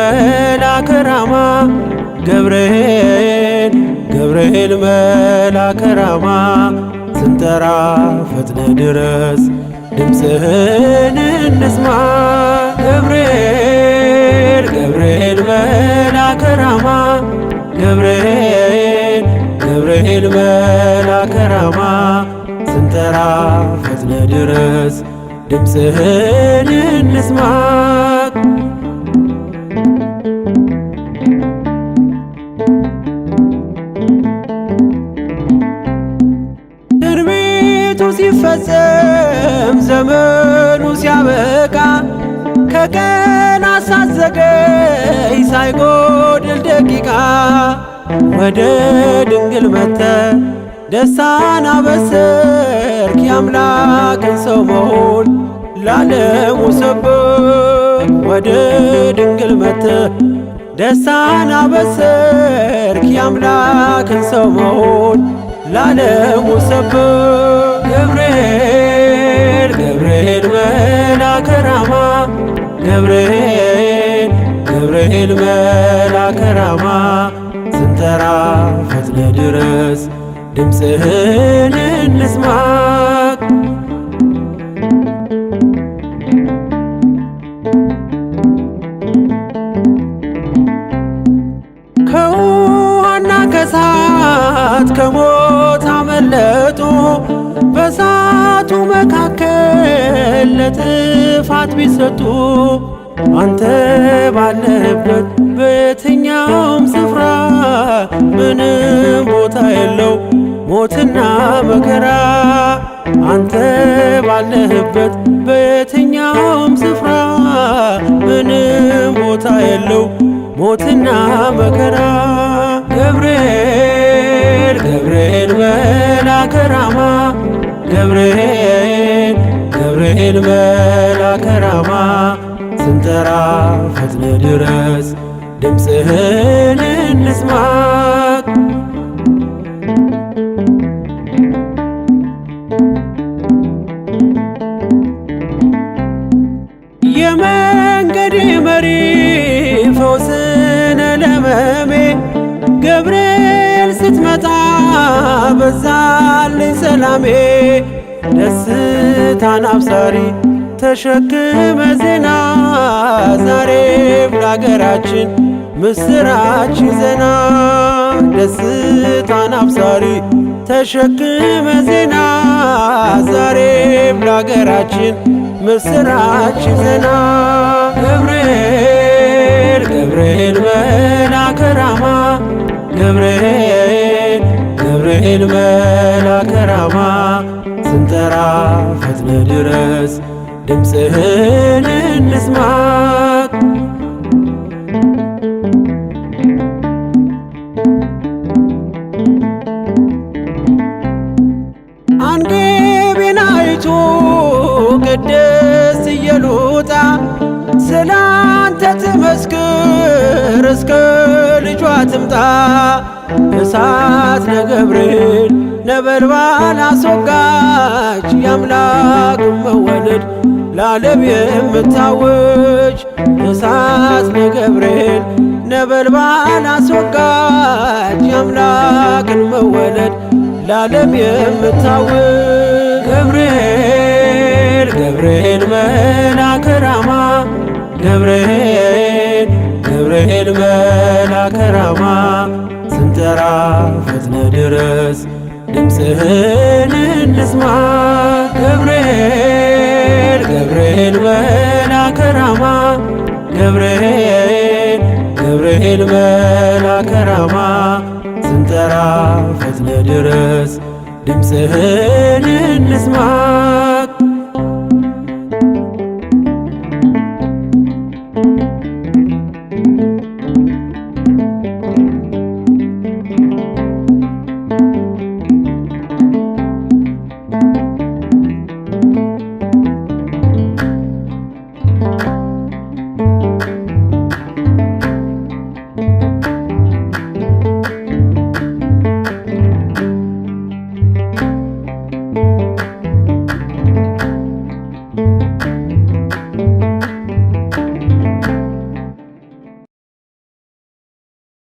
መልአከ ራማ ገብርኤል ገብርኤል መልአከ ራማ ስንጠራ ፈጥነ ድረስ ድምፅህን እንስማ። ገብርኤል ገብርኤል መልአከ ራማ ገብርኤል ገብርኤል መልአከ ራማ ስንጠራ ፈጥነ ድረስ ድምፅህን እንስማ። ትንቢቱ ሲፈጸም ዘመኑ ሲያበቃ ከቀናት ሳትዘገይ ሳይጎድል ደቂቃ ወደ ድንግል መጥተ ደስታን አበሰርክ የአምላክን ሰው መሆን ለዓለሙ ሰበክ። ወደ ድንግል መጥተ ደስታን አበሰርክ የአምላክን ሰው መሆን ለዓለሙ ሰበክ። ገብርኤል ገብርኤል መልአከ ራማ ገብርኤል ገብርኤል መልአከ ራማ ስንጠራ ፈጥነ ድረስ ድምፅህን እንስማ። ከውሃና ከእሳት ከሞት አመለጡ በእሳቱ መካከል ለጥፋት ቢሰጡ አንተ ባለህበት በየትኛውም ስፍራ ምንም ቦታ የለው ሞትና መከራ። አንተ ባለህበት በየትኛውም ስፍራ ምንም ቦታ የለው ሞትና መከራ። ገብርኤል ገብርኤል መልአከ ራማ ገብርኤል ገብርኤል መልአከ ራማ ስንጠራ ፈጥነ ድረስ ድምፅህን እንስማ። የመንገዴ መሪ ፈውስነ ለሕመሜ ገብርኤል ስትመጣ በዛልኝ ሰላሜ። ደስታን አብሳሪ ተሸክመ ዜና ዛሬም ለአገራችን ምስራች ዜና። ደስታን አብሳሪ ተሸክመ ዜና ዛሬም ለአገራችን ምስራች ዜና። ገብርኤል ገብርኤል መልአከ ራማ ገብርኤል ገብርኤል መልአከ ራማ ስንጠራ ፈጥነ ድረስ ድምፅህን እንስማ። አንጌቤናይቱ ቅድስት ኢየሉጣ ስላንተ ትመስክር እስከ ልጇ ትምጣ። እሳት ነገብርኤል ነበልባል አስወጋች የአምላክን መወለድ ለዓለም የምታውጅ። እሳት ነገብርኤል ነበልባል አስወጋች የአምላክን መወለድ ለዓለም የምታውጅ። ገብርኤል ገብርኤል መልአከ ራማ ገብርኤል ገብርኤል መልአከ ራማ ስንጠራ ፈጥነ ድረስ ድምፅህን እንስማ። ገብርኤል ገብርኤል መልአከ ራማ ገብርኤል ገብርኤል መልአከ ራማ ስንጠራ ፈጥነ ድረስ ድምፅህን እንስማ።